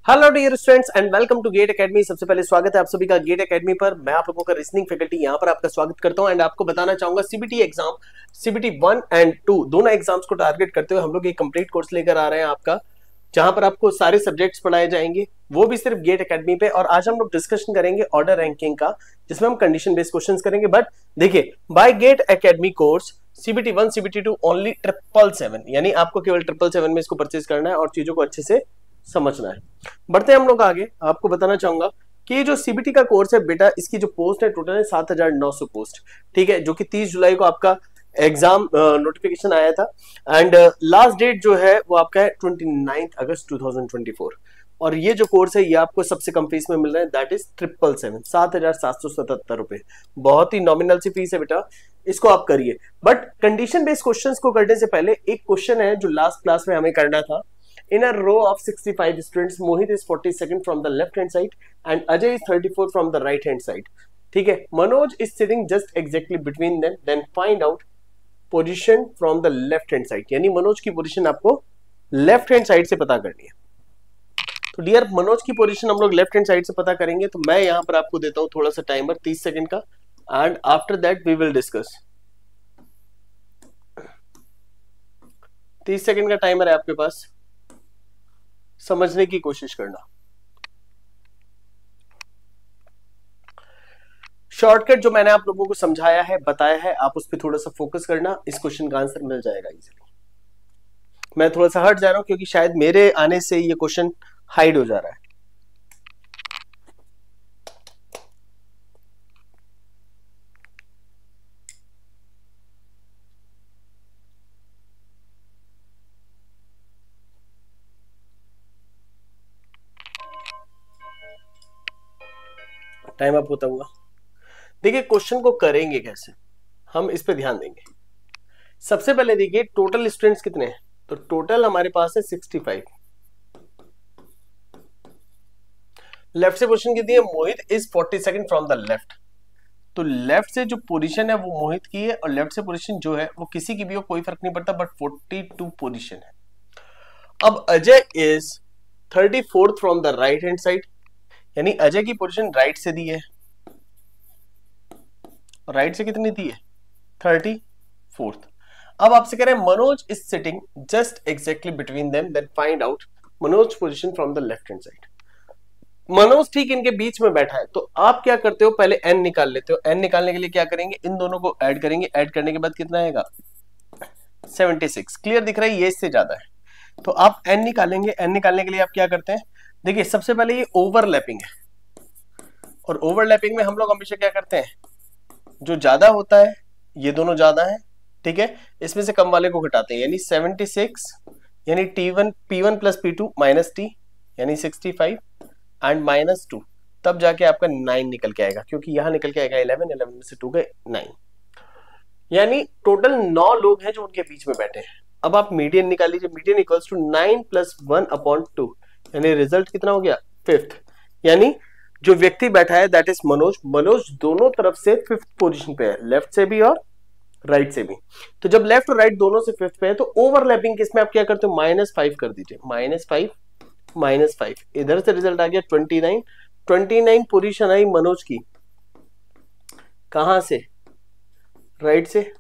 Hello dear students and welcome to GATE Academy. सबसे पहले स्वागत है आप सभी का गेट एकेडमी पर। मैं आप लोगों का रीजनिंग फैकल्टी यहां पर आपका स्वागत करता हूं एंड आपको बताना चाहूंगा सीबीटी एग्जाम सीबीटी 1 एंड 2 दोनों एग्जाम्स को टारगेट करते हुए हम लोग एक कंप्लीट कोर्स लेकर आ रहे हैं आपका, जहां पर आपको सारे सब्जेक्ट्स पढ़ाए जाएंगे, वो भी सिर्फ गेट एकेडमी पे। और आज हम लोग डिस्कशन करेंगे ऑर्डर रैंकिंग का, जिसमें हम कंडीशन बेस्ड क्वेश्चंस करेंगे। बट देखिए, by GATE Academy course CBT 1 CBT 2 only 777, यानी आपको केवल 777 में इसको परचेज करना है और चीजों को अच्छे से समझना है। बढ़ते हैं हम लोग आगे। आपको बताना चाहूंगा कि ये जो सीबीटी का कोर्स है बेटा, इसकी जो पोस्ट है टोटल है 7900 पोस्ट, ठीक है, जो कि 30 जुलाई को आपका एग्जाम नोटिफिकेशन आया था एंड लास्ट डेट जो है वो आपका है 29 अगस्त 2024। और ये जो कोर्स है ये आपको सबसे कम फीस में मिल रहा है, दैट इज 777 7,777 रुपए। बहुत ही नॉमिनल सी फीस है बेटा, इसको आप करिए। बट कंडीशन बेस्ड क्वेश्चंस को करने से पहले एक क्वेश्चन है जो लास्ट क्लास में हमें करना था। In a row of 65 students, Mohit is 42nd from the left hand side and Ajay is 34 from the right hand side. ठीक है, Manoj is sitting just exactly between them. Then find out position from the left hand side. यानी मनोज की position आपको left hand side से पता करनी है। तो डियर, मनोज की पोजीशन हम लोग लेफ्ट हैंड साइड से पता करेंगे। तो मैं यहां पर आपको देता हूं थोड़ा सा टाइमर 30 सेकंड का and after that we will discuss. 30 second का टाइमर है आपके पास, समझने की कोशिश करना। शॉर्टकट जो मैंने आप लोगों को समझाया है, बताया है, आप उस पर थोड़ा सा फोकस करना, इस क्वेश्चन का आंसर मिल जाएगा इजीली। मैं थोड़ा सा हट जा रहा हूं क्योंकि शायद मेरे आने से ये क्वेश्चन हाइड हो जा रहा है। टाइम अप होता हुआ देखिए, क्वेश्चन को करेंगे कैसे, हम इस पे ध्यान देंगे। सबसे पहले देखिए टोटल स्टूडेंट्स कितने हैं। तो टोटल हमारे पास है 65। लेफ्ट से पोजीशन कितनी है, Mohit is 42nd from the left. तो लेफ्ट से जो पोजीशन है वो मोहित की है और लेफ्ट से पोजीशन जो है वो किसी की भी हो, कोई फर्क नहीं पड़ता, बट 42 पोजीशन है। अब Ajay is 34th from the right hand side, यानी अजय की पोजीशन राइट से दी है। राइट से कितनी दी है, 34th। अब आपसे कह रहे हैं Manoj is sitting just exactly between them, then find out Manoj position from the left hand side. Manoj ठीक इनके बीच में बैठा है, तो आप क्या करते हो, पहले एन निकाल लेते हो। एन निकालने के लिए क्या करेंगे, इन दोनों को ऐड करेंगे। ऐड करने के बाद कितना आएगा, 76। क्लियर दिख रहा है, ये इससे ज्यादा है। तो आप एन निकालेंगे। एन निकालने के लिए आप क्या करते हैं, देखिए सबसे पहले ये ओवरलैपिंग है और ओवरलैपिंग में हम लोग हमेशा क्या करते हैं, जो ज्यादा होता है ये दोनों ज्यादा है, ठीक है, इसमें से कम वाले को घटाते हैं। यानी 76 यानी P1 plus P2 minus T यानी 65 एंड माइनस 2, तब जाके आपका 9 निकल के आएगा, क्योंकि यहां निकल के आएगा 11 में से 2 गए 9, यानी टोटल 9 लोग हैं जो उनके बीच में बैठे हैं। अब आप मीडियन निकाल लीजिए। Median equals to 9 plus 1 upon 2, यानी रिजल्ट कितना हो गया, 5th। यानी जो व्यक्ति बैठा है दैट इज मनोज। मनोज दोनों तरफ से 5th पोजीशन पे है, लेफ्ट से भी और राइट से भी। तो जब लेफ्ट और राइट दोनों से 5th पे है तो ओवरलैपिंग केस में आप क्या करते हो, -5 कर दीजिए। -5 इधर से रिजल्ट आ गया 29। 29 पोजीशन आई मनोज की, कहां से, राइट से।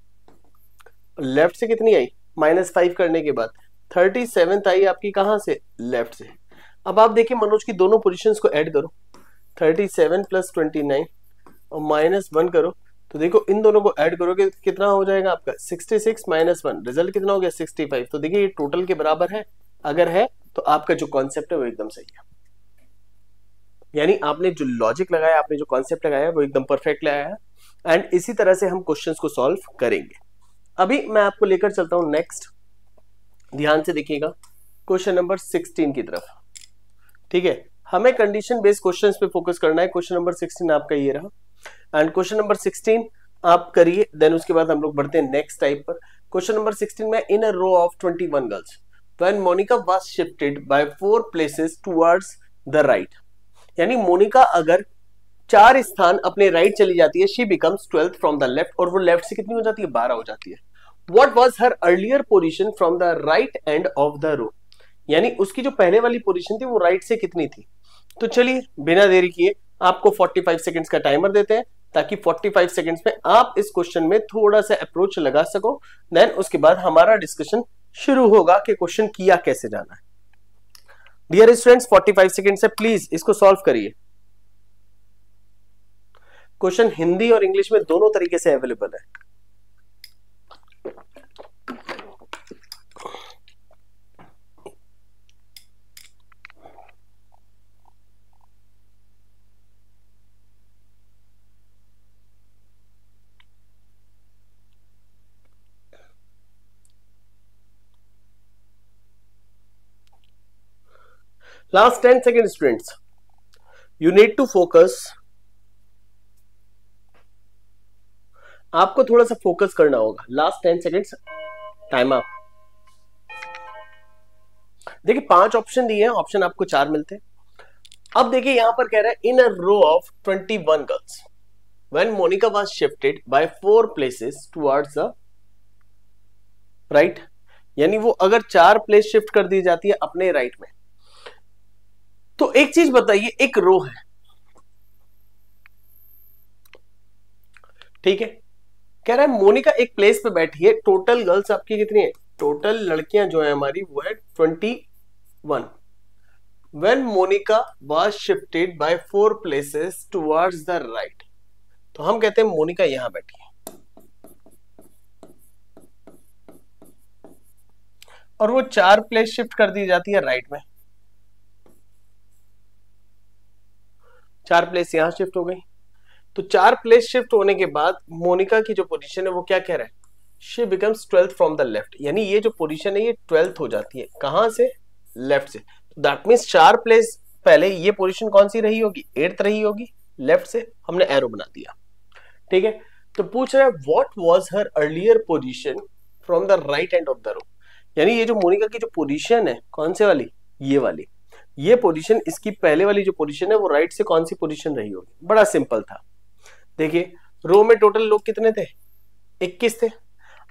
लेफ्ट से कितनी आई, -5 करने के बाद 37th आई आपकी, कहां से, लेफ्ट से। अब आप देखिए मनोज की दोनों पोजीशंस को ऐड करो, 37 प्लस 29 और -1 करो, तो देखो इन दोनों को ऐड करोगे कितना हो जाएगा आपका, 66 माइनस 1, रिजल्ट कितना हो गया, 65। तो देखिए ये टोटल के बराबर है। अगर है तो आपका जो कॉन्सेप्ट है वो एकदम सही है, यानी आपने जो लॉजिक लगाया, आपने जो कॉन्सेप्ट लगाया वो एकदम परफेक्ट लगाया है। एंड इसी तरह से हम क्वेश्चंस को सॉल्व करेंगे। अभी मैं आपको लेकर चलता हूं नेक्स्ट, ध्यान से देखिएगा क्वेश्चन नंबर 16 की तरफ, ठीक है। हमें कंडीशन बेस्ड क्वेश्चंस पे फोकस करना है। क्वेश्चन नंबर 16 आपका ये रहा एंड क्वेश्चन नंबर 16 आप करिए, देन उसके बाद हम लोग बढ़ते हैं नेक्स्ट टाइप पर। क्वेश्चन नंबर 16 में in a row of 21 girls when Monika was shifted by 4 places towards the right, यानी मोनिका अगर 4 स्थान अपने राइट चली जाती है, she becomes 12th from the left, और वो लेफ्ट से कितनी हो जाती है, 12 हो जाती है। What was her earlier position from the right end of the row, यानी उसकी जो पहले वाली पोजीशन थी वो राइट से कितनी थी। तो चलिए बिना देरी किए आपको 45 सेकंड्स का टाइमर देते हैं, ताकि 45 सेकंड्स में आप इस क्वेश्चन में थोड़ा सा अप्रोच लगा सको। देन उसके बाद हमारा डिस्कशन शुरू होगा कि क्वेश्चन किया कैसे जाना है। डियर स्टूडेंट्स 45 सेकंड से प्लीज इसको सॉल्व करिए। क्वेश्चन हिंदी और इंग्लिश में दोनों तरीके से अवेलेबल है। Last 10 seconds, students. You need to focus. आपको थोड़ा सा फोकस करना होगा। Last 10 seconds, time up. देखिए 5 ऑप्शन दिए हैं, ऑप्शन आपको 4 मिलते हैं। अब देखिए यहां पर कह रहा है in a row of 21 girls when Monika was shifted by 4 places towards the right, यानी वो अगर 4 प्लेस शिफ्ट कर दी जाती है अपने राइट में। तो एक चीज बताइए, एक रो है, ठीक है, कह रहा है मोनिका एक प्लेस पे बैठी है, टोटल गर्ल्स आपकी कितनी है, टोटल लड़कियां जो है हमारी वो है 21। When Monika was shifted by 4 places towards the right, तो हम कहते हैं मोनिका यहां बैठी है और वो 4 प्लेस शिफ्ट कर दी जाती है राइट में। 4 प्लेस यहां शिफ्ट हो गई, तो 4 प्लेस शिफ्ट होने के बाद मोनिका की जो पोजीशन है वो क्या कह रहा है, she becomes 12th from the left, यानी ये जो पोजीशन है ये 12th हो जाती है, कहां से, लेफ्ट से। तो दैट मींस 4 प्लेस पहले ये पोजीशन कौन सी रही होगी, 8th रही होगी, लेफ्ट से हमने एरो बना दिया, ठीक है। तो पूछ रहा है what was her earlier position from the right end of the row, यानी ये जो मोनिका की जो पोजीशन है कौन से वाली, ये वाली, ये पोजीशन इसकी पहले वाली जो पोजीशन है वो राइट से कौन सी पोजीशन रही होगी। बड़ा सिंपल था। देखिए रो में टोटल लोग कितने थे, 21 थे।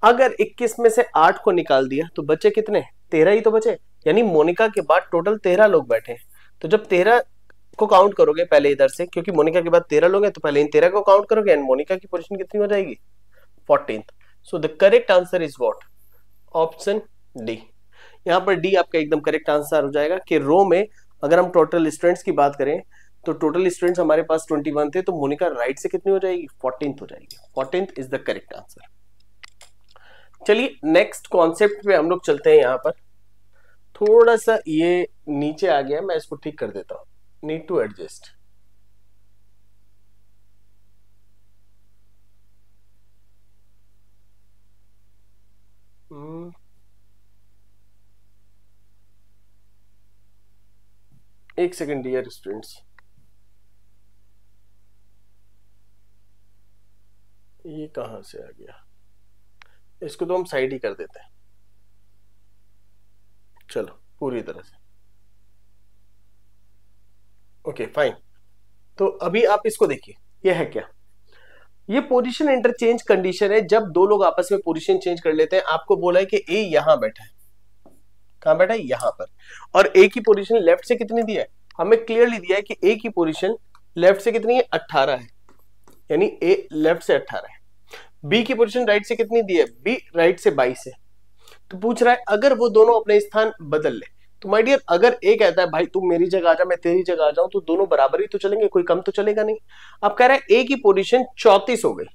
अगर 21 में से 8 को निकाल दिया तो बचे कितने, 13 ही तो बचे, यानी मोनिका के बाद टोटल 13 लोग बैठे हैं। तो जब 13 को काउंट करोगे पहले इधर से, क्योंकि मोनिका के बाद 13 लोग हैं, तो पहले इन 13 को काउंट करोगे एंड मोनिका की पोजीशन कितनी हो जाएगी, 14th। So the correct answer is what, option D. यहाँ पर डी आपका एकदम करेक्ट आंसर हो जाएगा कि रो में अगर हम टोटल स्टूडेंट्स की बात करें तो टोटल स्टूडेंट्स हमारे पास 21 थे, तो मोनिका राइट से कितनी हो जाएगी, 14th हो जाएगी। 14th is the correct answer. चलिए नेक्स्ट कॉन्सेप्ट पे हम लोग चलते हैं। यहाँ पर थोड़ा सा ये नीचे आ गया, मैं इसको ठीक कर देता हूं, नीड टू एडजस्ट। एक सेकेंड डियर स्टूडेंट्स, ये कहां से आ गया, इसको तो हम साइड ही कर देते हैं, चलो पूरी तरह से, ओके फाइन। तो अभी आप इसको देखिए, ये है क्या, ये पोजीशन इंटरचेंज कंडीशन है, जब दो लोग आपस में पोजीशन चेंज कर लेते हैं। आपको बोला है कि ए यहां बैठा है, कहां बैठा है, यहां पर, और ए की पोजीशन लेफ्ट से कितनी दी है, हमें क्लियरली दिया है कि ए की पोजीशन लेफ्ट से कितनी है, 18 है, यानी ए लेफ्ट से 18 है। बी की पोजीशन राइट से कितनी दी है, बी राइट से 22 है। तो पूछ रहा है अगर वो दोनों अपने स्थान बदल ले, तो माय डियर अगर ए कहता है भाई तू मेरी जगह आ जा, मैं तेरी जगह आ जाऊं, तो दोनों बराबर ही तो चलेंगे, कोई कम तो चलेगा नहीं। अब कह रहा है ए की पोजीशन 34 हो गई,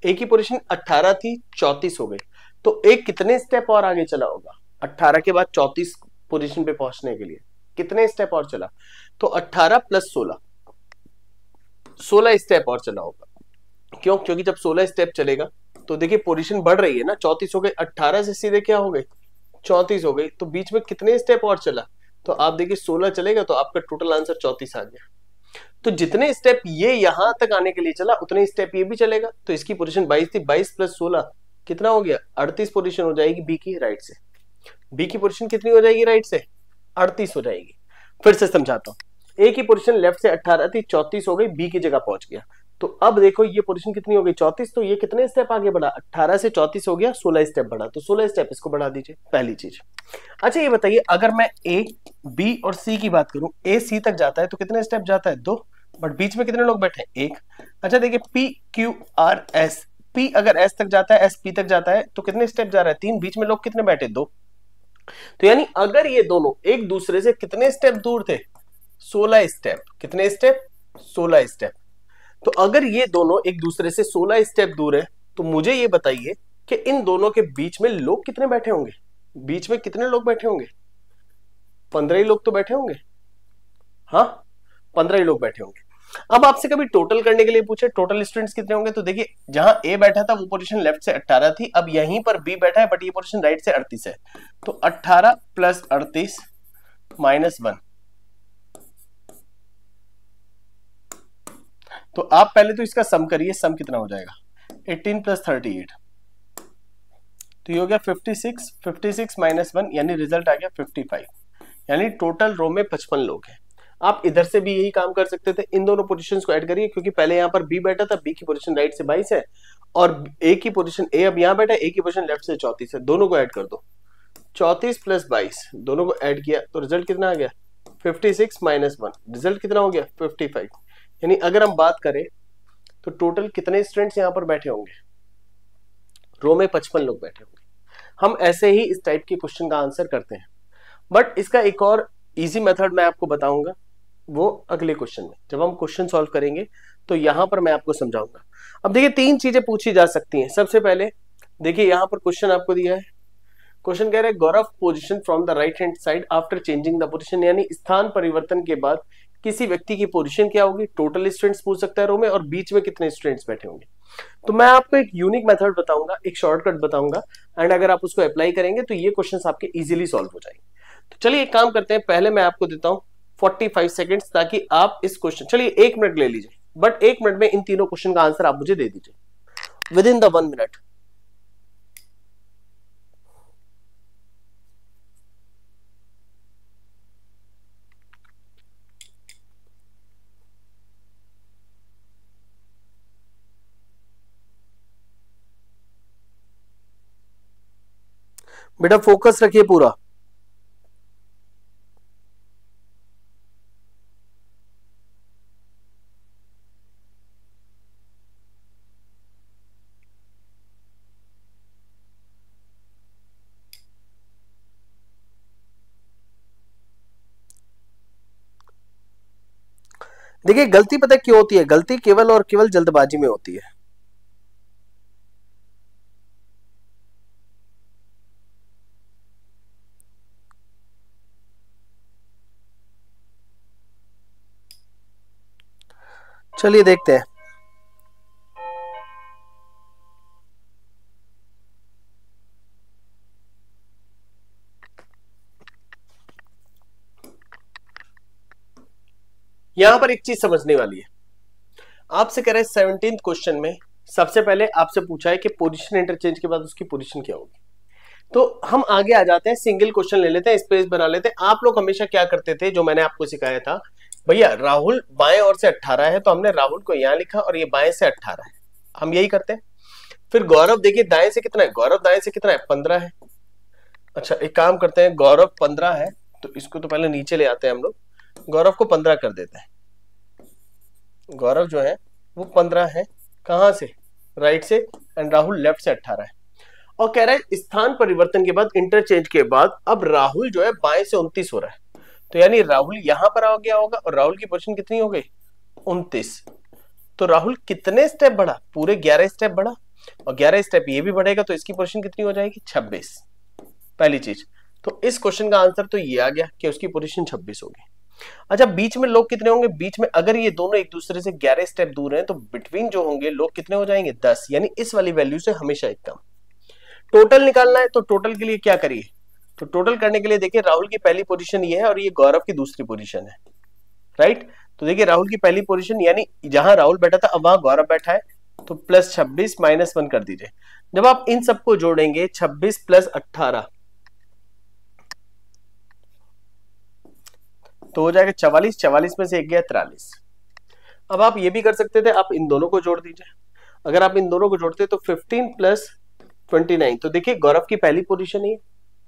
ए की पोजीशन 18 थी, 34 हो गई, तो ए कितने स्टेप और आगे चला होगा, 18 के बाद 34 पोजीशन पे पहुंचने के लिए कितने स्टेप और चला, तो 18 प्लस 16 स्टेप और चला होगा। क्यों, क्योंकि जब 16 स्टेप चलेगा तो देखिए पोजीशन बढ़ रही है ना, 34 हो गई, 18 से सीधे क्या हो गई, 34 हो गई, तो बीच में कितने स्टेप और चला, तो आप देखिए 16 चलेगा, तो आपका टोटल आंसर 34 आ गया। तो जितने स्टेप ये यहां तक आने के लिए चला उतने स्टेप ये भी चलेगा, तो इसकी पोजीशन 22 थी, 22 प्लस 16 कितना हो गया, 38 पोजीशन हो जाएगी बी की राइट से। बी की पोजीशन कितनी हो जाएगी राइट से, 38 हो जाएगी। फिर से समझाता हूं, ए की पोजीशन लेफ्ट से 18 थी, 34 हो गई, बी की जगह पहुंच गया, तो अब देखो ये पोजीशन कितनी हो गई 34, तो ये कितने स्टेप आगे बढ़ा, 18 से 34 हो गया, 16 स्टेप बढ़ा, तो 16 स्टेप इसको बढ़ा दीजिए, पहली चीज। अच्छा ये बताइए अगर मैं ए बी और सी की बात करूं, ए सी तक जाता है तो कितने स्टेप जाता है, 2, बट बीच में कितने लोग बैठे हैं, 1। अच्छा देखिए P Q R S, P अगर एस तक जाता है, एस पी तक जाता है तो कितने स्टेप जा रहा है, 3, बीच में लोग कितने बैठे, 2। तो यानी अगर ये दोनों एक दूसरे से कितने स्टेप दूर थे, 16 स्टेप, कितने स्टेप, 16 स्टेप। तो अगर ये दोनों एक दूसरे से 16 स्टेप दूर है तो मुझे ये बताइए कि इन दोनों के बीच में लोग कितने बैठे होंगे, बीच में कितने लोग बैठे होंगे, 15 ही लोग तो बैठे होंगे, हाँ 15 ही लोग बैठे होंगे। अब आपसे कभी टोटल करने के लिए पूछे टोटल स्टूडेंट्स कितने होंगे, तो देखिए जहां ए बैठा था वो पोजीशन लेफ्ट से 18 थी, अब यहीं पर बी बैठा है बट ये पोजीशन राइट से 38 है, तो 18 प्लस 38 माइनस 1। तो आप पहले तो इसका सम करिए, सम कितना हो जाएगा, 18 प्लस 38, तो ये हो गया 56, 56 माइनस 1 यानी रिजल्ट आ गया 55, यानी टोटल रो में 55 लोग हैं। आप इधर से भी यही काम कर सकते थे, इन दोनों पोजीशंस को ऐड करिए, क्योंकि पहले यहाँ पर बी बैठा था, बी की पोजीशन राइट से 22 है और ए की पोजीशन, ए अब यहाँ बैठा है, ए की पोजीशन लेफ्ट से 34 है, दोनों को ऐड कर दो, 34 प्लस 22 दोनों को ऐड किया तो रिजल्ट कितना आ गया 56 माइनस 1, रिजल्ट कितना हो गया 55। यानी अगर हम बात करें तो टोटल कितने स्टूडेंट्स यहाँ पर बैठे होंगे, रो में 55 लोग बैठे होंगे। हम ऐसे ही इस टाइप के क्वेश्चन का आंसर करते हैं, बट इसका एक और इजी मेथड मैं आपको बताऊंगा, वो अगले क्वेश्चन में जब हम क्वेश्चन सॉल्व करेंगे तो यहां पर मैं आपको समझाऊंगा। अब देखिए 3 चीजें पूछी जा सकती हैं। सबसे पहले देखिए यहां पर क्वेश्चन आपको दिया है, क्वेश्चन कह रहा है Gaurav position from the right hand side after changing the position, यानी स्थान परिवर्तन के बाद किसी व्यक्ति की पोजीशन क्या होगी, टोटल स्टूडेंट्स पूछ सकता है रो में, और बीच में कितने स्टूडेंट्स बैठे होंगे। तो मैं आपको एक यूनिक मेथड बताऊंगा, एक शॉर्टकट बताऊंगा, एंड अगर आप उसको अप्लाई करेंगे तो ये क्वेश्चंस आपके इजीली सॉल्व हो जाएंगे। तो चलिए एक काम करते हैं, पहले मैं आपको देता हूं 45 सेकंड्स, ताकि आप इस क्वेश्चन, चलिए 1 मिनट ले लीजिए, बट 1 मिनट में इन तीनों क्वेश्चन का आंसर आप मुझे दे दीजिए विद इन द 1 मिनट। बेटा फोकस रखिए पूरा। देखिए गलती पता क्यों होती है, गलती केवल और केवल जल्दबाजी में होती है। चलिए देखते हैं। यहां पर एक चीज समझने वाली है, आपसे कह रहे हैं 17th क्वेश्चन में सबसे पहले आपसे पूछा है कि पोजीशन इंटरचेंज के बाद उसकी पोजीशन क्या होगी। तो हम आगे आ जाते हैं, सिंगल क्वेश्चन ले लेते हैं, स्पेस बना लेते हैं। आप लोग हमेशा क्या करते थे, जो मैंने आपको सिखाया था, भैया राहुल बाएं ओर से 18 है तो हमने राहुल को यहां लिखा और ये बाएं से 18 है, हम यही करते हैं। फिर गौरव देखिए दाएं से कितना है, गौरव दाएं से कितना है 15 है। अच्छा एक काम करते हैं, गौरव 15 है तो इसको तो पहले नीचे ले आते हैं हम लोग, गौरव को 15 कर देते हैं। गौरव जो है वो 15 है, कहां से, राइट से, एंड राहुल लेफ्ट से 18 है। और कह रहा है स्थान परिवर्तन के बाद, इंटरचेंज के बाद अब राहुल जो है बाएं से 29 हो रहा है, तो यानी राहुल यहां पर आ गया होगा और राहुल की पोजीशन कितनी हो गई 29। तो राहुल कितने स्टेप बढ़ा, पूरे 11 स्टेप बढ़ा, और 11 स्टेप ये भी बढ़ेगा तो इसकी पोजीशन कितनी हो जाएगी 26, पहली चीज। तो इस क्वेश्चन का आंसर तो ये आ गया कि उसकी पोजीशन 26 होगी। अच्छा बीच में लोग कितने होंगे, बीच में अगर ये दोनों एक दूसरे से 11 स्टेप दूर हैं तो बिटवीन जो होंगे लोग कितने हो जाएंगे 10, यानी इस वाली वैल्यू से हमेशा एक कम। टोटल निकालना है तो टोटल के लिए क्या करिए, तो टोटल करने के लिए देखिए राहुल की पहली पोजीशन ये है और ये गौरव की दूसरी पोजीशन है, राइट। तो देखिए राहुल की पहली पोजीशन यानी जहां राहुल बैठा था अब वहां गौरव बैठा है, तो प्लस 26 माइनस 1 कर दीजिए। जब आप इन सबको जोड़ेंगे 26 प्लस 18 तो हो जाएगा 44, 44 में से एक गया 43, अब आप ये भी कर सकते थे, आप इन दोनों को जोड़ दीजिए। अगर आप इन दोनों को जोड़ते तो 15 प्लस 29, तो देखिए गौरव की पहली पोजीशन है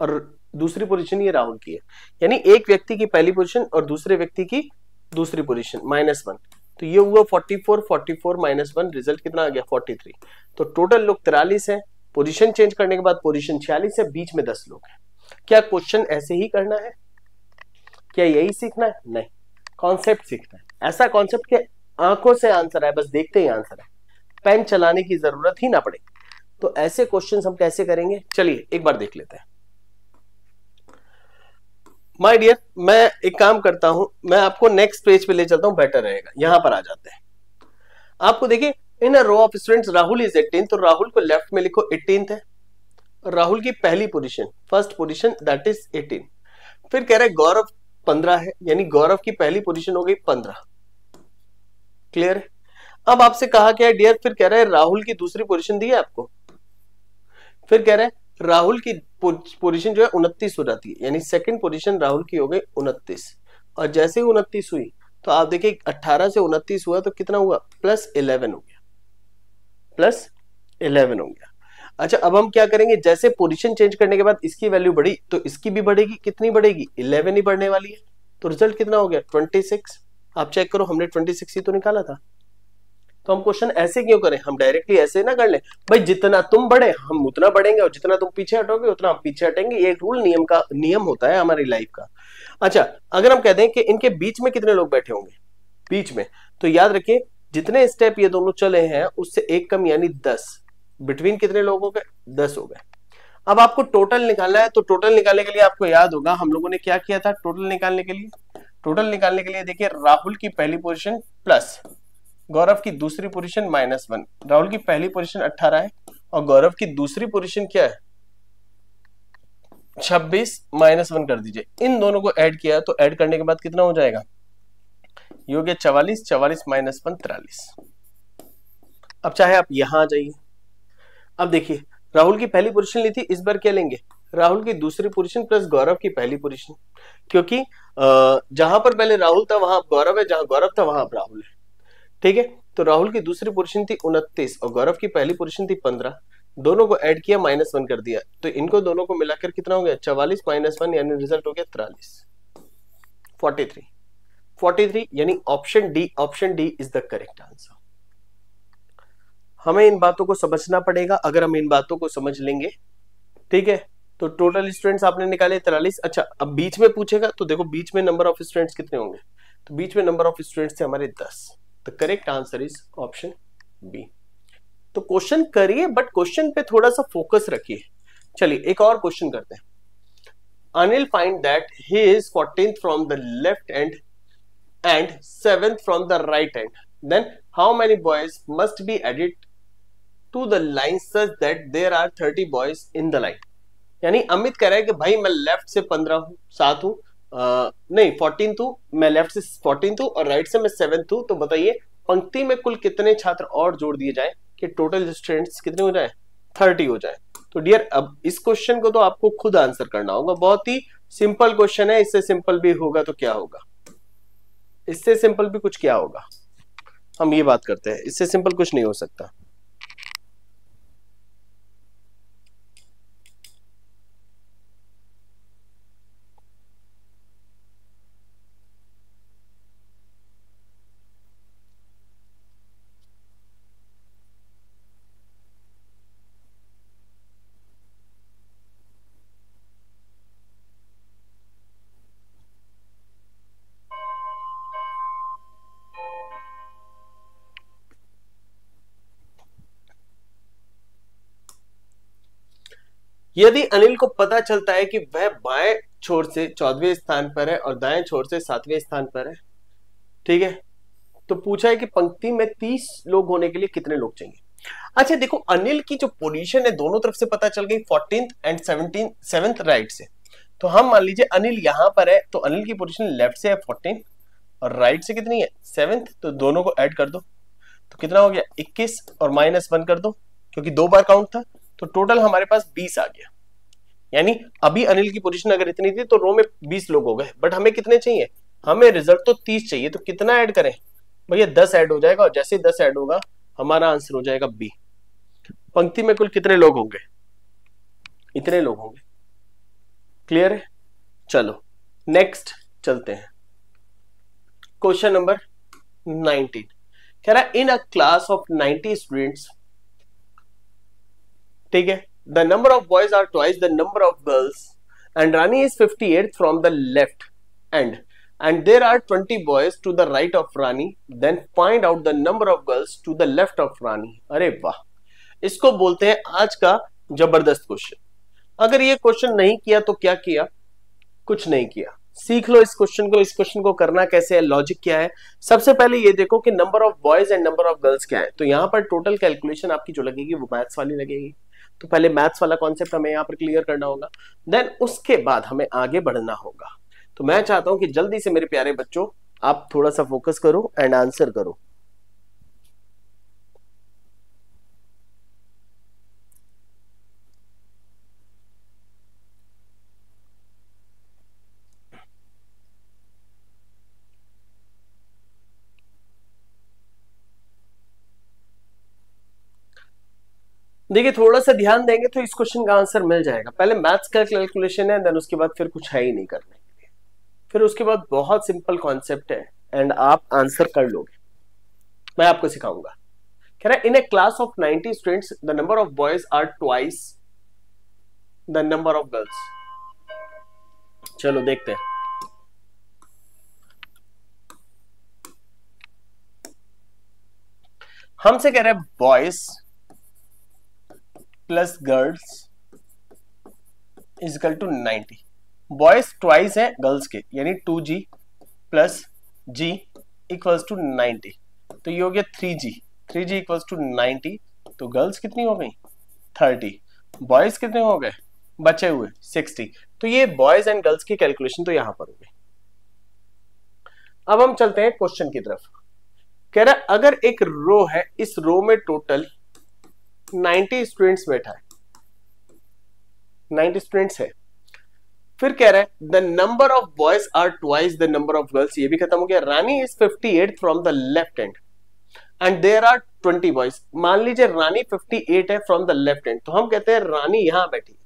और दूसरी पोजीशन ये राहुल की है, यानी एक व्यक्ति की पहली पोजीशन और दूसरे व्यक्ति की दूसरी पोजीशन -1, तो ये हुआ 44, 44 -1, रिजल्ट कितना आ गया 43। तो टोटल लोग 43 है, पोजीशन चेंज करने के बाद पोजीशन 46 है, बीच में 10 लोग हैं। क्या क्वेश्चन ऐसे ही करना है? क्या यही सीखना है? नहीं, कॉन्सेप्ट सीखना है। ऐसा कॉन्सेप्ट के आंखों से आंसर है, बस देखते ही आंसर है, पेन चलाने की जरूरत ही ना पड़े। तो ऐसे क्वेश्चंस हम कैसे करेंगे, चलिए एक बार देख लेते हैं। माय डियर, मैं एक काम करता हूं, मैं आपको नेक्स्ट पेज पे ले चलता हूं, बेटर रहेगा। यहां पर आ जाते हैं। आपको देखिए, in a row of students Rahul is 18, तो राहुल को लेफ्ट में लिखो 18th है। राहुल की पहली position, first position that is 18। फिर कह रहे गौरव 15 है, यानी गौरव की पहली पोजीशन हो गई 15। क्लियर है? अब आपसे कहा क्या है डियर, फिर कह रहे हैं राहुल की दूसरी पोजीशन दी है आपको। फिर कह रहे हैं राहुल की पोजीशन जो है 29 हो जाती है, यानी सेकंड पोजीशन राहुल की हो गई 29। और जैसे ही 29 हुई तो आप देखिए 18 से 29 हुआ तो कितना हुआ, +11 हो गया, +11 हो गया। अच्छा, अब हम क्या करेंगे, जैसे पोजीशन चेंज करने के बाद इसकी वैल्यू बढ़ी तो इसकी भी बढ़ेगी, कितनी बढ़ेगी, 11 ही बढ़ने वाली है। तो रिजल्ट कितना हो गया 26। आप चेक करो, हमने 26 ही तो निकाला था। तो हम क्वेश्चन ऐसे क्यों करें, हम डायरेक्टली ऐसे ना कर लें, भाई जितना तुम बढ़े हम उतना बढ़ेंगे और जितना तुम पीछे हटोगे उतना हम पीछे हटेंगे। ये रूल नियम होता है हमारी लाइफ का। अच्छा, अगर हम कह दें कि इनके बीच में कितने लोग बैठे होंगे, बीच में, तो याद रखिए जितने स्टेप ये दोनों चले हैं उससे एक कम, यानी 10। बिटवीन कितने लोग हो गए, 10 हो गए। अब आपको टोटल निकालना है, तो टोटल निकालने के लिए आपको याद होगा हम लोगों ने क्या किया था। टोटल निकालने के लिए देखिए, राहुल की पहली पोजीशन प्लस गौरव की दूसरी पोजीशन -1। राहुल की पहली पोजीशन 18 है और गौरव की दूसरी पोजीशन क्या है 26, -1 कर दीजिए। इन दोनों को ऐड किया तो ऐड करने के बाद कितना हो जाएगा, ये हो गया 44, 44 -1 43। अब चाहे आप यहां आ जाइए। अब देखिए राहुल की पहली पोजीशन ली थी, इस बार क्या लेंगे, राहुल की दूसरी पोजीशन प्लस गौरव की पहली पोजीशन, क्योंकि जहां पर पहले राहुल था वहां गौरव है, जहां गौरव था वहां राहुल है। ठीक है, तो राहुल की दूसरी पोजीशन थी 29 और गौरव की पहली पोजीशन थी 15। दोनों को ऐड किया, -1 कर दिया, तो इनको दोनों को मिलाकर कितना हो गया 44 -1, यानी रिजल्ट हो गया 43, 43, यानी option D is the correct answer. हमें इन बातों को समझना पड़ेगा, अगर हम इन बातों को समझ लेंगे, ठीक है। तो टोटल स्टूडेंट्स आपने निकाले 43। अच्छा, अब बीच में पूछेगा तो देखो बीच में नंबर ऑफ स्टूडेंट्स कितने होंगे, तो बीच में नंबर ऑफ स्टूडेंट्स थे हमारे 10। The correct answer is option B. तो क्वेश्चन करिए बट क्वेश्चन पे थोड़ा सा फोकस रखिए। चलिए एक और क्वेश्चन करते हैं। Anil find that he is 14th from the left and and 7th from the right hand, then how many boys must be added to the line such that there are 30 boys in the line। यानी अमित कह रहा है कि भाई मैं left से 15 हूं, 7 हूं, नहीं 14th हूं, मैं लेफ्ट से 14th हूं और राइट से मैं 7th हूं। तो बताइए पंक्ति में कुल कितने छात्र और जोड़ दिए जाए कि टोटल स्टूडेंट्स कितने हो जाए, 30 हो जाए। तो डियर अब इस क्वेश्चन को तो आपको खुद आंसर करना होगा, बहुत ही सिंपल क्वेश्चन है, इससे सिंपल भी होगा तो क्या होगा, इससे सिंपल भी कुछ क्या होगा, हम ये बात करते हैं, इससे सिंपल कुछ नहीं हो सकता। यदि अनिल को पता चलता है कि वह बाएं छोर से 14वें स्थान पर है और दाएं छोर से 7वें स्थान पर है, ठीक है, तो पूछा है कि पंक्ति में 30 लोग होने के लिए कितने लोग चाहिए। अच्छा देखो, अनिल की जो पोजीशन है दोनों तरफ से पता चल गई, 14th एंड 7th राइट से। तो हम मान लीजिए अनिल यहां पर है, तो अनिल की पोजीशन लेफ्ट से है 14 और राइट से कितनी है 7th, तो दोनों को ऐड कर दो तो कितना हो गया 21 और -1 कर दो, क्योंकि 2 बार काउंट था, तो टोटल हमारे पास 20 आ गया। यानी अभी अनिल की पोजीशन अगर इतनी थी तो रो में 20 लोग हो गए, बट हमें कितने चाहिए, हमें रिजल्ट तो 30 चाहिए, तो कितना ऐड करें भैया 10 ऐड हो जाएगा और जैसे ही 10 ऐड होगा हमारा आंसर हो जाएगा बी। पंक्ति में कुल कितने लोग होंगे? इतने लोग होंगे। क्लियर है? चलो नेक्स्ट चलते हैं। क्वेश्चन नंबर 19 कह रहा है in a class of 90 students, ठीक है, the number of boys are twice the number of girls and Rani is 58th from the left end there are 20 boys to the right of Rani, then find out the number of girls to the left of Rani। अरे वाह, इसको बोलते हैं आज का जबरदस्त question. अगर ये क्वेश्चन नहीं किया तो क्या किया? कुछ नहीं किया। सीख लो इस क्वेश्चन को। इस क्वेश्चन को करना कैसे है, लॉजिक क्या है। सबसे पहले ये देखो कि number of boys and number of girls क्या है। तो यहाँ पर टोटल कैलकुलेशन आपकी जो लगेगी वो मैथ्स वाली लगेगी। तो पहले मैथ्स वाला कॉन्सेप्ट हमें यहाँ पर क्लियर करना होगा, देन उसके बाद हमें आगे बढ़ना होगा। तो मैं चाहता हूं कि जल्दी से मेरे प्यारे बच्चों आप थोड़ा सा फोकस करो एंड आंसर करो। देखिए थोड़ा सा ध्यान देंगे तो इस क्वेश्चन का आंसर मिल जाएगा। पहले मैथ्स का कैलकुलेशन है, देन उसके बाद फिर कुछ है ही नहीं करने के लिए, फिर उसके बाद बहुत सिंपल कॉन्सेप्ट है एंड आप आंसर कर लोगे। मैं आपको सिखाऊंगा। कह रहा है in a class of 90 students the number of boys are twice the number of girls. चलो देखते हैं। हमसे कह रहे हैं boys plus girls is equal to 90। Boys twice है गर्ल्स के, यानी 2G plus G equals to 90। तो ये हो गया 3G, 3G इक्वल्स टू 90। तो गर्ल्स कितनी हो गई? 30। बॉयज कितने हो गए बचे हुए? 60। तो ये बॉयज एंड गर्ल्स की कैलकुलेशन तो यहां पर हो गई। अब हम चलते हैं क्वेश्चन की तरफ। कह रहा है अगर एक रो है, इस रो में टोटल 90 स्टूडेंट्स बैठा है, 90 स्टूडेंट्स है। फिर कह रहा है the number of boys are twice the number of girls. ये भी खत्म हो गया। Rani is 58 from the left and and there are 20 boys. मान लीजिए रानी 58 है फ्रॉम द लेफ्ट एंड, तो हम कहते हैं रानी यहां बैठी है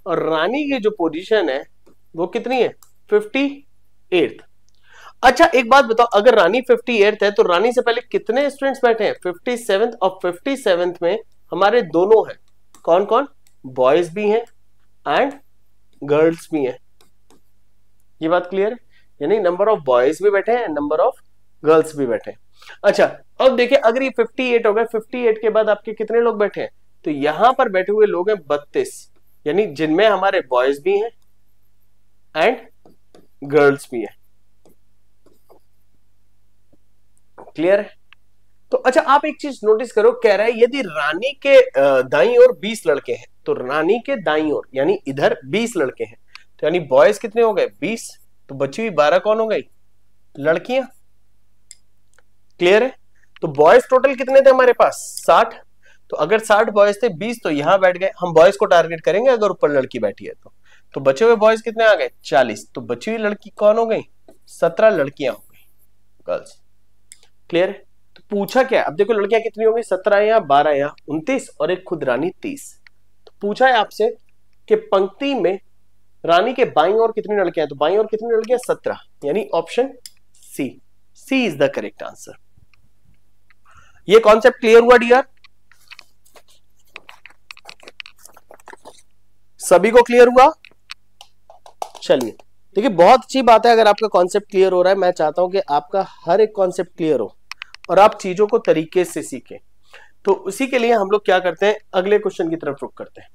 और रानी की जो पोजीशन है वो कितनी है? 58th। अच्छा एक बात बताओ, अगर रानी 58th है तो रानी से पहले कितने स्टूडेंट्स बैठे हैं? 57th। और 57th में हमारे दोनों हैं, कौन कौन? बॉयज भी हैं एंड गर्ल्स भी हैं। ये बात क्लियर है? यानी नंबर ऑफ बॉयज भी बैठे हैं, नंबर ऑफ गर्ल्स भी बैठे हैं। अच्छा अब देखिए अगर ये 58 हो गए, 58 के बाद आपके कितने लोग बैठे हैं? तो यहां पर बैठे हुए लोग हैं 32, यानी जिनमें हमारे बॉयज भी हैं एंड गर्ल्स भी हैं। क्लियर है? तो अच्छा आप एक चीज नोटिस करो, कह रहा है यदि रानी के दाईं ओर 20 लड़के हैं, तो रानी के दाईं ओर यानी इधर 20 लड़के हैं, तो यानी बॉयज कितने हो गए? 20। तो बची हुई 12 कौन हो गई? लड़कियां। क्लियर है? तो बॉयज टोटल कितने थे हमारे पास? 60। तो अगर 60 बॉयज थे, 20 तो यहां बैठ गए। हम बॉयज को टारगेट करेंगे अगर ऊपर लड़की बैठी है तो बचे हुए बॉयज कितने आ गए? 40। तो बची हुई लड़की कौन हो गई? 17 लड़कियां हो गई, गर्ल्स। क्लियर है? तो पूछा क्या? अब देखो लड़कियां कितनी होंगी? 17 या 12 या 29 और एक खुद रानी 30। तो पूछा है आपसे कि पंक्ति में रानी के बाईं ओर कितनी लड़कियां? तो बाईं ओर कितनी लड़कियां? 17, यानी option C is the correct answer. ये कॉन्सेप्ट क्लियर हुआ डियर? सभी को क्लियर हुआ? चलिए देखिए बहुत अच्छी बात है अगर आपका कॉन्सेप्ट क्लियर हो रहा है। मैं चाहता हूं कि आपका हर एक कॉन्सेप्ट क्लियर हो और आप चीजों को तरीके से सीखें। तो उसी के लिए हम लोग क्या करते हैं, अगले क्वेश्चन की तरफ रुख करते हैं।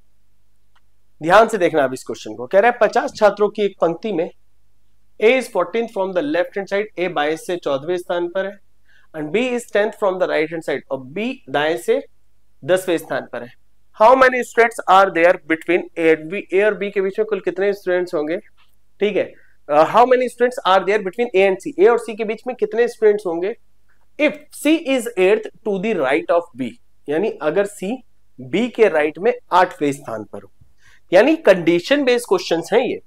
ध्यान से देखना आप इस क्वेश्चन को। कह रहा है 50 छात्रों की एक पंक्ति में A is 14th from the left hand side, A बाएं से 14वें स्थान पर है, and B is 10th from the right hand side, और B दाएं से 10वें स्थान पर है। How many students are there between A और B के बीच में कुल कितने स्टूडेंट्स होंगे? ठीक है, how many students are there between A and C, A और C के बीच में कितने स्टूडेंट्स होंगे? If C is 8th to the right of B, यानी अगर C B के राइट में 8वें स्थान पर हो, यानी कंडीशन बेस्ड क्वेश्चंस हैं ये।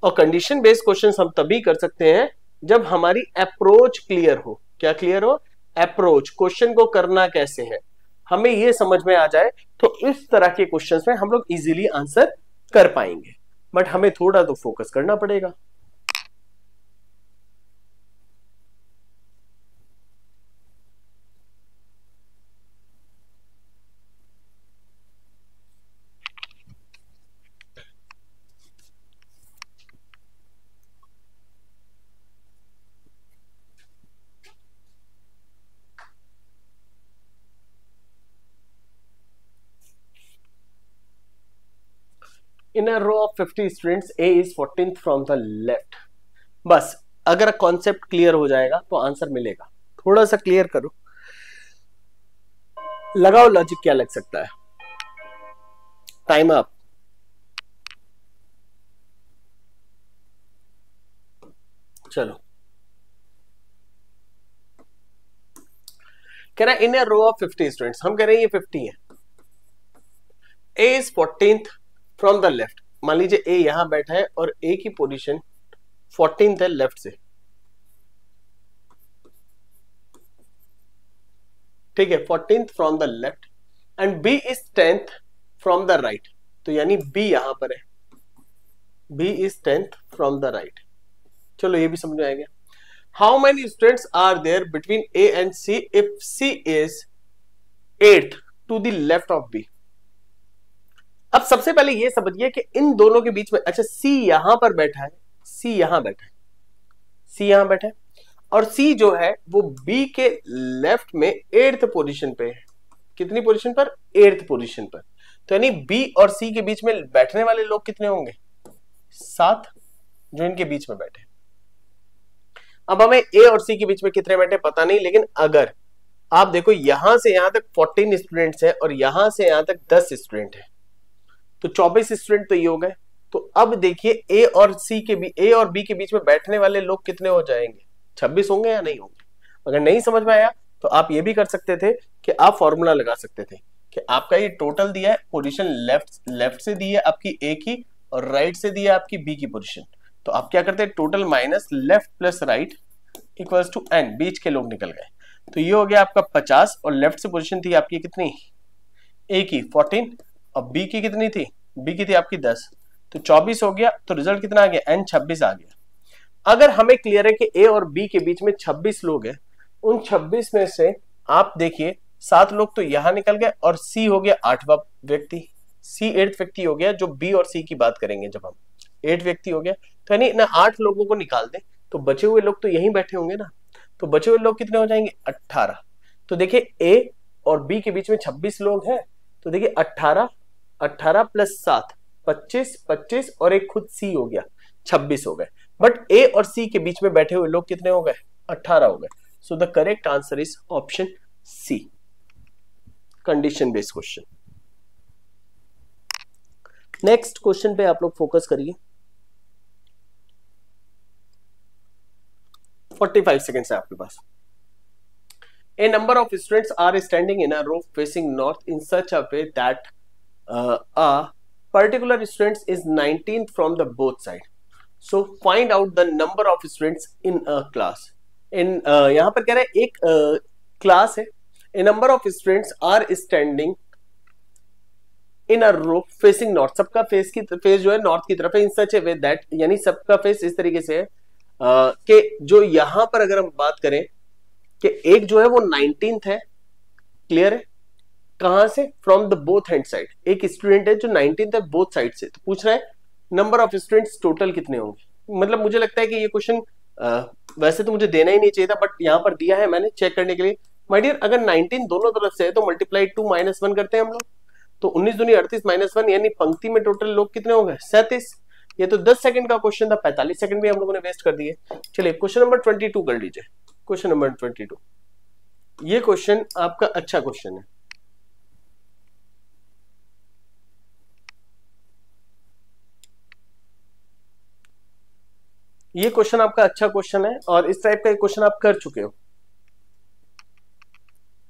और कंडीशन बेस्ड क्वेश्चंस हम तभी कर सकते हैं जब हमारी अप्रोच क्लियर हो। क्या क्लियर हो? अप्रोच, क्वेश्चन को करना कैसे है, हमें ये समझ में आ जाए तो इस तरह के क्वेश्चंस में हम लोग इजीली आंसर कर पाएंगे, बट हमें थोड़ा तो फोकस करना पड़ेगा। In a row of 50 students, A is 14th from the left. बस अगर कॉन्सेप्ट क्लियर हो जाएगा तो आंसर मिलेगा। थोड़ा सा क्लियर करो, लगाओ लॉजिक, क्या लग सकता है? Time up. चलो, कह रहा है in A row of 50 students, हम कह रहे हैं ये 50 है। A is 14th from the left, मान लीजिए ए यहां बैठा है और ए की पोजीशन 14th है लेफ्ट से, ठीक है, 14th from the left, and B is 10th from the right, तो यानी बी यहां पर है, B is 10th from the right. चलो ये भी समझ में आ गया। How many students are there between A and C if C is 8th to the left of B. अब सबसे पहले ये समझिए कि इन दोनों के बीच में, अच्छा सी यहां पर बैठा है, सी यहां बैठा है, सी यहां बैठा है, और सी जो है वो बी के लेफ्ट में 8th पोजीशन पे है। कितनी पोजीशन पर? 8th पोजीशन पर। तो यानी बी और सी के बीच में बैठने वाले लोग कितने होंगे? 7, जो इनके बीच में बैठे। अब हमें ए और सी के बीच में कितने बैठे पता नहीं, लेकिन अगर आप देखो यहां से यहां तक 14 स्टूडेंट्स है और यहां से यहां तक 10 स्टूडेंट है, तो 24 स्टूडेंट तो ये हो गए। तो अब देखिए ए और सी के बीच, ए और बी के बीच में बैठने वाले लोग कितने हो जाएंगे? 26 होंगे या नहीं होंगे? अगर नहीं समझ में आया तो आप ये भी कर सकते थे कि आप फॉर्मूला लगा सकते थे कि आपका ये टोटल दिया है, पोजीशन लेफ्ट से दी है आपकी ए की और राइट से दी है आपकी बी की पोजीशन, तो आप क्या करते हैं, total minus left plus right equals to N, बीच के लोग निकल गए, तो ये हो गया आपका 50, और लेफ्ट से पोजीशन थी आपकी कितनी? ए की 14 और बी की कितनी थी? बी की थी आपकी 10, तो 24 हो गया, तो रिजल्ट कितना आ गया? एन 26 आ गया। अगर हमें क्लियर है कि ए और बी के बीच में 26 लोग हैं, उन 26 में से आप देखिए 7 लोग तो यहां निकल गए और सी हो गया 8वां व्यक्ति, सी 8th व्यक्ति हो गया, जो बी और सी की बात करेंगे जब हम 8 व्यक्ति हो गया, तो यानी ना 8 लोगों को निकाल दें तो बचे हुए लोग तो यहीं बैठे होंगे ना, तो बचे हुए लोग कितने हो जाएंगे? 18। तो देखिए ए और बी के बीच में 26 लोग हैं, तो देखिए 18, 18 प्लस 7 25, 25 और एक खुद सी हो गया, 26 हो गए। बट ए और सी के बीच में बैठे हुए लोग कितने हो गए? 18 हो गए। So the correct answer is option C, condition based question. Next question पे आप लोग फोकस करिए। 45 सेकेंड्स है आपके पास। A number of students are standing in a row facing north in such a way that a particular student is 19th from the both side. So find out the number of students in a class. In यहाँ पर कह रहा है एक class है, a number of students are standing in a row facing north, सबका face जो है नॉर्थ की तरफ है, in such a way that, यानी सबका फेस इस तरीके से है कि जो यहां पर अगर हम बात करें कि एक जो है वो 19th है, क्लियर है, कहां से? From the both hand side, एक स्टूडेंट है जो 19th है बोथ साइड से, तो पूछ रहा है नंबर ऑफ स्टूडेंट्स टोटल कितने होंगे। मतलब मुझे लगता है कि ये क्वेश्चन वैसे तो मुझे देना ही नहीं चाहिए था, बट यहां पर दिया है मैंने चेक करने के लिए। माय डियर, अगर 19 दोनों तरफ से है तो मल्टीप्लाई 2 -1 करते हैं हम लोग, तो 19 दूनी 38 -1, यानी पंक्ति में टोटल लोग कितने हो गए? 37। ये तो 10 सेकंड का क्वेश्चन था, 45 सेकंड भी हम लोगों ने वेस्ट कर दिए। चलिए क्वेश्चन नंबर 22 कर लीजिए। क्वेश्चन नंबर 22, ये क्वेश्चन आपका अच्छा क्वेश्चन है। ये क्वेश्चन आपका अच्छा क्वेश्चन है और इस टाइप का क्वेश्चन आप कर चुके हो,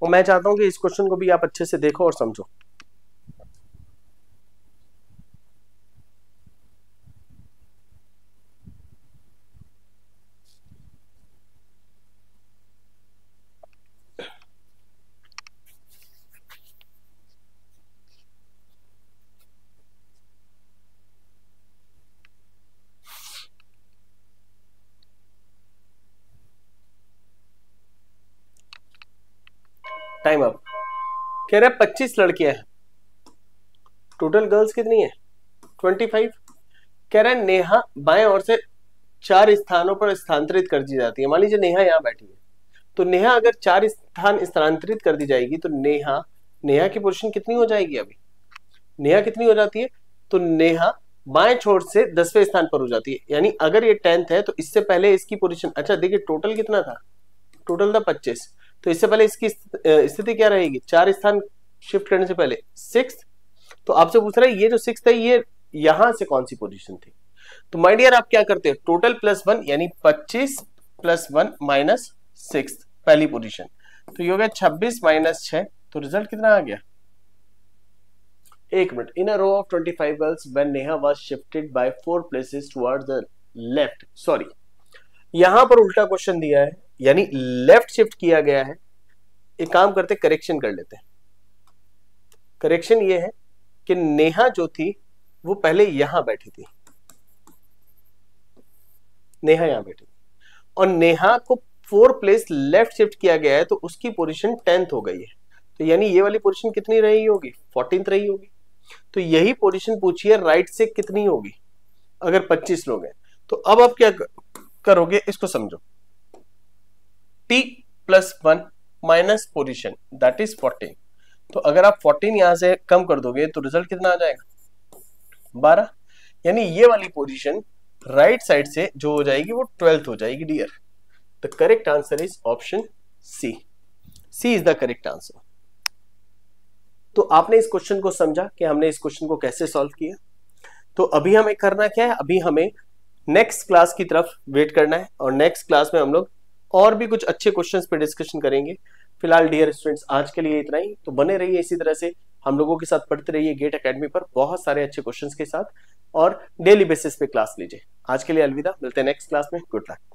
और मैं चाहता हूं कि इस क्वेश्चन को भी आप अच्छे से देखो और समझो। Time up. कह रहा है 25 लड़कियां हैं, टोटल गर्ल्स कितनी है 25। कह रहा है नेहा बाएं ओर से 4 स्थानों पर स्थानांतरित कर दी जाती है। मान लीजिए नेहा यहाँ बैठी है, तो नेहा अगर 4 स्थान स्थानांतरित कर दी जाएगी तो नेहा की पोजीशन कितनी हो जाएगी, अभी नेहा कितनी हो जाती है, तो नेहा बाएं छोर से 10वें स्थान पर हो जाती है। यानी अगर ये 10th है तो इससे पहले इसकी पोजीशन, अच्छा देखिए टोटल कितना था, टोटल था 25, तो इससे पहले इसकी स्थिति क्या रहेगी, 4 स्थान शिफ्ट करने से पहले 6th। तो आपसे पूछ रहा है ये जो 6th है ये यहां से कौन सी पोजीशन थी। तो माय डियर आप क्या करते हो, टोटल +1 यानी 25 + 1 - 6 पहली पोजीशन, तो ये हो गया 26 - 6, तो रिजल्ट कितना आ गया, 1 minute. In a row of 25 girls when Neha was shifted by 4 places towards the left, sorry यहां पर उल्टा क्वेश्चन दिया है, यानी लेफ्ट शिफ्ट किया गया है। एक काम करते करेक्शन कर लेते हैं। करेक्शन ये है कि नेहा जो थी वो पहले यहां बैठी थी, नेहा यहां बैठी थी, और नेहा को 4 प्लेस लेफ्ट शिफ्ट किया गया है तो उसकी पोजीशन 10th हो गई है। तो यानी ये वाली पोजीशन कितनी रही होगी, 14th रही होगी। तो यही पोजीशन पूछी है राइट से कितनी होगी अगर 25 लोग हैं। तो अब आप क्या करोगे, इसको समझो, t + 1 minus position that is 14। तो अगर आप 14 यहां से कम कर दोगे तो रिजल्ट कितना आ जाएगा, 12। यानी ये वाली पोजीशन राइट साइड से जो हो जाएगी वो 12th हो जाएगी dear. The correct answer is option C, C is the correct answer. तो आपने इस क्वेश्चन को समझा कि हमने इस क्वेश्चन को कैसे सॉल्व किया। तो अभी हमें करना क्या है, अभी हमें नेक्स्ट क्लास की तरफ वेट करना है, और नेक्स्ट क्लास में हम लोग और भी कुछ अच्छे क्वेश्चंस पे डिस्कशन करेंगे। फिलहाल डियर स्टूडेंट्स आज के लिए इतना ही। तो बने रहिए इसी तरह से, हम लोगों के साथ पढ़ते रहिए गेट एकेडमी पर बहुत सारे अच्छे क्वेश्चंस के साथ, और डेली बेसिस पे क्लास लीजिए। आज के लिए अलविदा, मिलते हैं नेक्स्ट क्लास में, गुड लक।